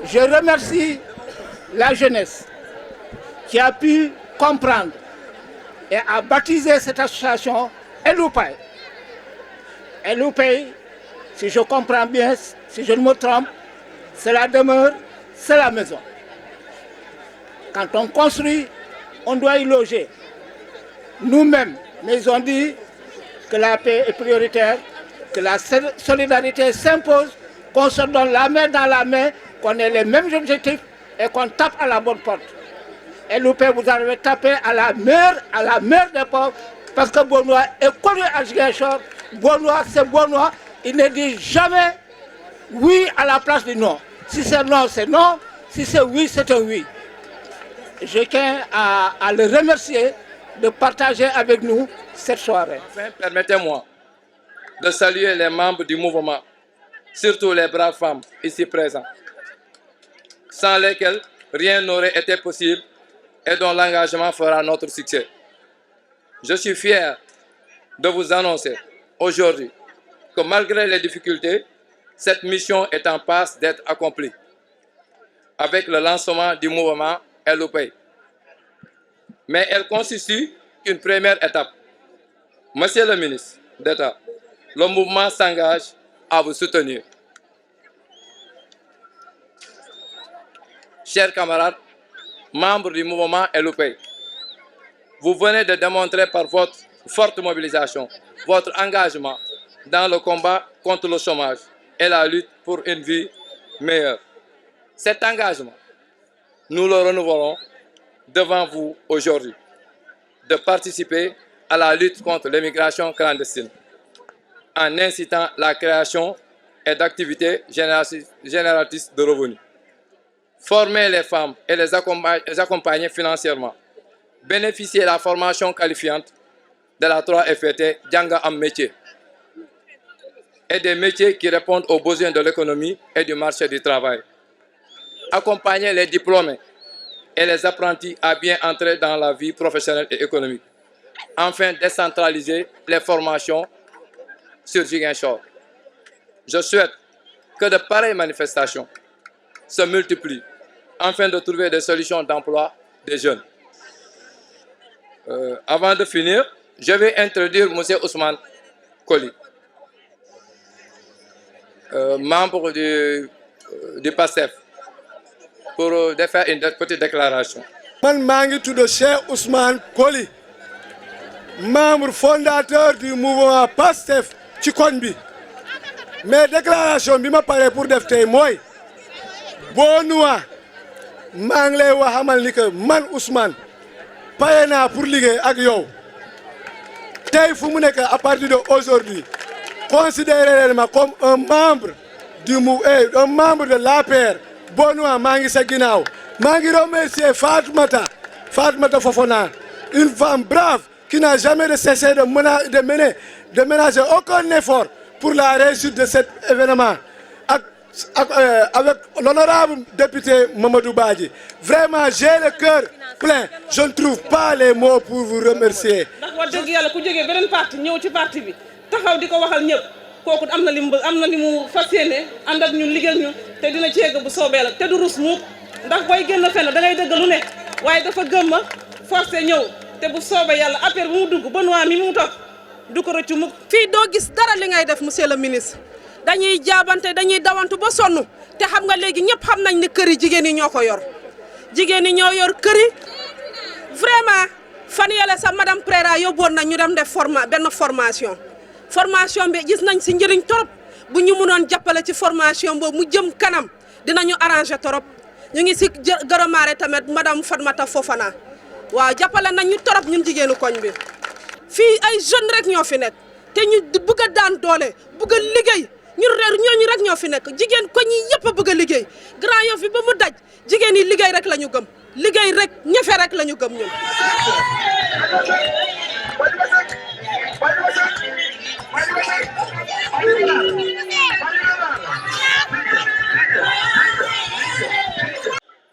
Je remercie la jeunesse qui a pu comprendre et a baptisé cette association Eloupay. Eloupay, si je comprends bien, si je ne me trompe, c'est la demeure, c'est la maison. Quand on construit, on doit y loger. Nous-mêmes, nous ont dit que la paix est prioritaire, que la solidarité s'impose, qu'on se donne la main dans la main, qu'on ait les mêmes objectifs et qu'on tape à la bonne porte. Et Loupé, vous avez tapé à la mère des pauvres, parce que Bonois est connu à Ziguinchor. Bonois, c'est Bonois. Il ne dit jamais oui à la place du non. Si c'est non, c'est non. Si c'est oui, c'est un oui. Je tiens à le remercier de partager avec nous cette soirée. Enfin, permettez-moi de saluer les membres du mouvement, surtout les braves femmes ici présentes, sans lesquelles rien n'aurait été possible et dont l'engagement fera notre succès. Je suis fier de vous annoncer aujourd'hui que malgré les difficultés, cette mission est en passe d'être accomplie avec le lancement du mouvement Eloupay. Mais elle constitue une première étape. Monsieur le ministre d'État, le mouvement s'engage à vous soutenir. Chers camarades, membres du mouvement Eloupay, vous venez de démontrer par votre forte mobilisation votre engagement dans le combat contre le chômage et la lutte pour une vie meilleure. Cet engagement, nous le renouvelons devant vous aujourd'hui, de participer à la lutte contre l'immigration clandestine en incitant la création et d'activités génératrices de revenus. Former les femmes et les accompagner financièrement. Bénéficier de la formation qualifiante de la 3FET Djanga en métier et des métiers qui répondent aux besoins de l'économie et du marché du travail. Accompagner les diplômés et les apprentis à bien entrer dans la vie professionnelle et économique. Enfin, décentraliser les formations sur Ziguinchor. Je souhaite que de pareilles manifestations se multiplient afin de trouver des solutions d'emploi des jeunes. Avant de finir, je vais introduire M. Ousmane Koli, membre du PASTEF, pour faire une petite déclaration. Man mangi tout de Cheikh Ousmane Koli, membre fondateur du mouvement PASTEF ci koñ bi. Mais déclaration bi ma paré pour def tay moy Bonois maa ngi lay waxamal ni que man Ousmane pare naa pour liggéey ak yow tey fu mu nekk à partir de aujourd'hui considérez-moi comme un membre un membre de l'APR. Bonois maa ngi sa ginnaaw maa ngi remercier Fatoumata Fofana, une femme brave qui n'a jamais cessé de ménager aucun effort pour la réussite de cet événement. Avec l'honorable député Mamadou Badji. Vraiment, j'ai le cœur plein. Je ne trouve pas les mots pour vous remercier. Monsieur le ministre. Dañuy jaabante dañuy dawantu ba sonu te xam nga légui ñepp xam nañ ni kër yi jigéen yi ñoko yor jigéen yi ñoo yor kër yi vraiment fan yele sa madame Préra yobon na ñu dem def formation bi gis nañ ci njëriñ torop bu ñu mënon jappalé ci formation bo mu jëm kanam dinañu arranger torop ñu ngi ci gërëmaare tamit madame Fatoumata Fofana waaw jappalé nañ ñu torop ñun jigéenu koñ bi fi ay jeune rek ñoo fi nek te ñu bëgg daan doole bëgg liggéey ñooñu rek ñoo fi nekk jigéen ko ñi yëpp a bëgg a liggéey Grand Yoff fi ba mu daj jigéen yi liggéey rek la ñu gëm liggéey rek ñefe rek la ñu gëm ñun.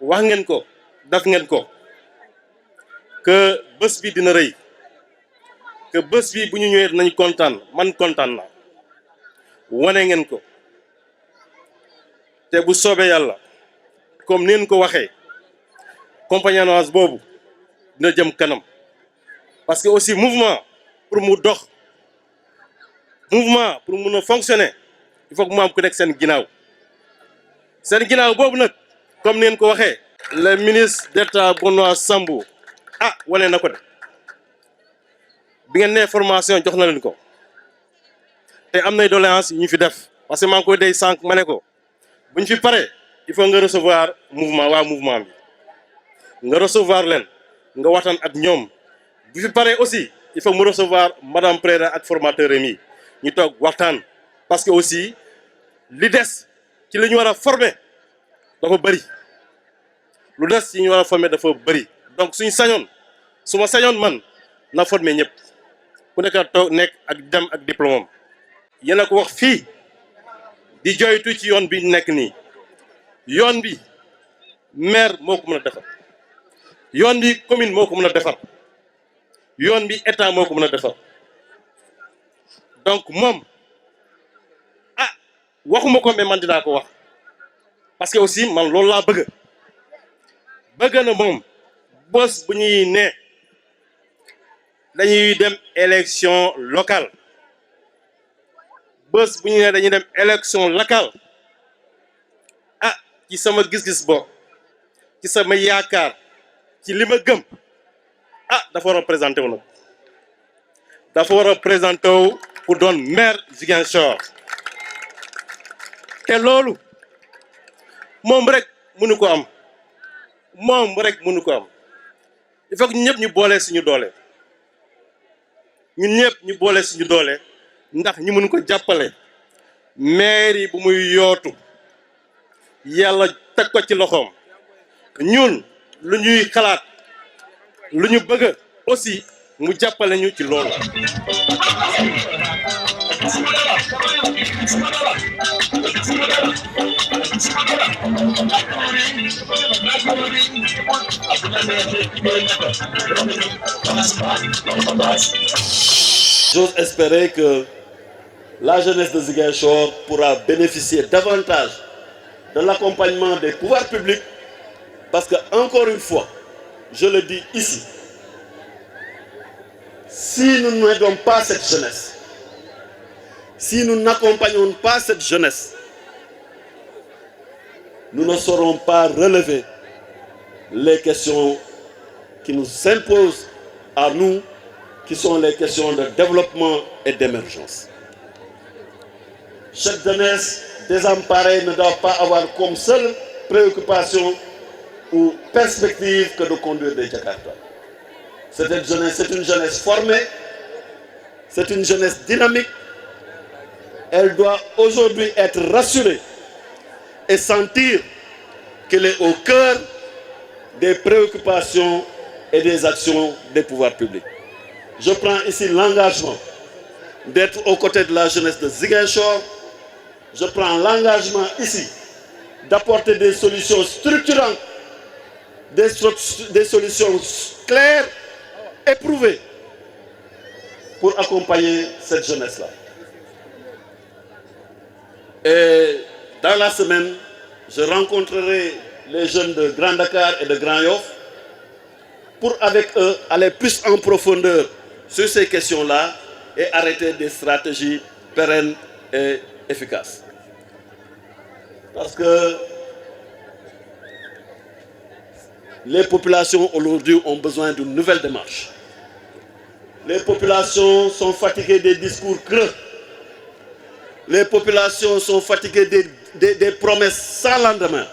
wax ngeen ko daf ngeen ko que bés bi dina rëy que bés bi bu ñu ñëwee nañ kontaan man kontaan naa wane ngeen ko te bu soobee yàlla comme neen ko waxee compagnonnage boobu dina jëm kanam parce que aussi mouvement pour mu dox mouvement pour mun a fonctionner il faut que mu am ku nekk seen ginnaaw boobu nag comme neen ko waxee le ministre d'État Benoît Sambou wane na ko de bi ngeen nee formation jox na leen ko te am nay doléance yu ñu fi def parce que maa ngi koy dey sànq ma ne ko bu ñu fi paree il faut nga recevoir mouvement bi nga recevoir leen nga waxtaan ak ñoom bu fi paree aussi il faut mu recevoir madame Préra ak formateur yi ñu toog waxtaan parce que aussi li des ci li ñu war a former dafa bëri lu des ci ñu war a former dafa bëri donc suñu sañoon su ma sañoon man na former ñëpp ku nekk toog nekk ak dem ak diplôme am yéen a ko wax fii di joytu ci yoon bi nekk nii yoon bi maire moo ko mën a defar yoon bi commune moo ko mën a defar yoon bi état moo ko mën a defar donc moom waxuma ko mais man dinaa ko wax parce que aussi man loolu laa bëgg na moom bés bu ñuy ne dañuy dem élection locale bés bu ñu ne dañuy dem élection locale ci sama gis-gis bo ci sama yaakaar ci li ma gëm dafa war a présenté wu nag dafa war a présenté wu pour doon maire Ziguinchor te loolu moom rek mënu ko am il faut que ñun ñëpp ñu boole suñu doole ndax ñu mën ko jàppale maire yi bu muy yootu yàlla teg ko ci loxoom ñun lu ñuy xalaat lu ñu bëgg aussi mu jàppale ñu ci loolu. J'ose espérer que la jeunesse de Ziguinchor pourra bénéficier davantage de l'accompagnement des pouvoirs publics parce que, encore une fois, je le dis ici, si nous n'aidons pas cette jeunesse, si nous n'accompagnons pas cette jeunesse, nous ne saurons pas relever les questions qui nous s'imposent à nous, qui sont les questions de développement et d'émergence. Cette jeunesse désemparée ne doit pas avoir comme seule préoccupation ou perspective que de conduire des Jakarta. Cette jeunesse, c'est une jeunesse formée, c'est une jeunesse dynamique. Elle doit aujourd'hui être rassurée et sentir qu'elle est au cœur des préoccupations et des actions des pouvoirs publics. Je prends ici l'engagement d'être aux côtés de la jeunesse de Ziguinchor. Je prends l'engagement ici d'apporter des solutions structurantes, des solutions claires, éprouvées pour accompagner cette jeunesse-là. Et dans la semaine, je rencontrerai les jeunes de Grand Dakar et de Grand Yoff pour avec eux aller plus en profondeur sur ces questions-là et arrêter des stratégies pérennes et efficaces. Parce que les populations aujourd'hui ont besoin d'une nouvelle démarche. Les populations sont fatiguées des discours creux. Les populations sont fatiguées des promesses sans lendemain.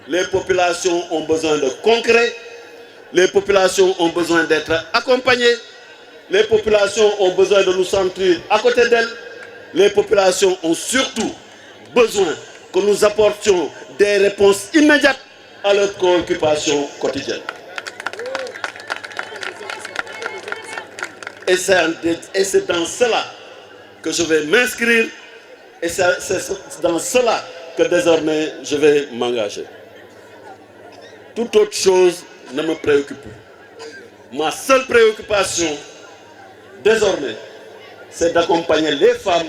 Les populations ont besoin de concret. Les populations ont besoin d'être accompagnées. Les populations ont besoin de nous sentir à côté d'elles. Les populations ont surtout besoin que nous apportions des réponses immédiates à leurs préoccupations quotidiennes. Et c'est dans cela que je vais m'inscrire et c'est dans cela que désormais je vais m'engager. Toute autre chose ne me préoccupe plus. Ma seule préoccupation, désormais, c'est d'accompagner les femmes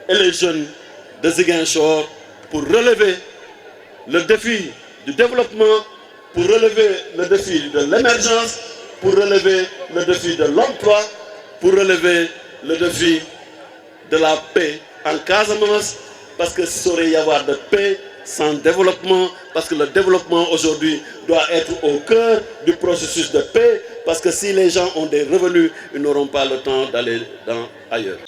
et les jeunes de Ziguinchor pour relever le défi du développement, pour relever le défi de l'émergence, pour relever le défi de l'emploi, pour relever le défi de la paix en Casamance, parce que ça aurait y avoir de paix sans développement, parce que le développement aujourd'hui doit être au cœur du processus de paix, parce que si les gens ont des revenus, ils n'auront pas le temps d'aller ailleurs.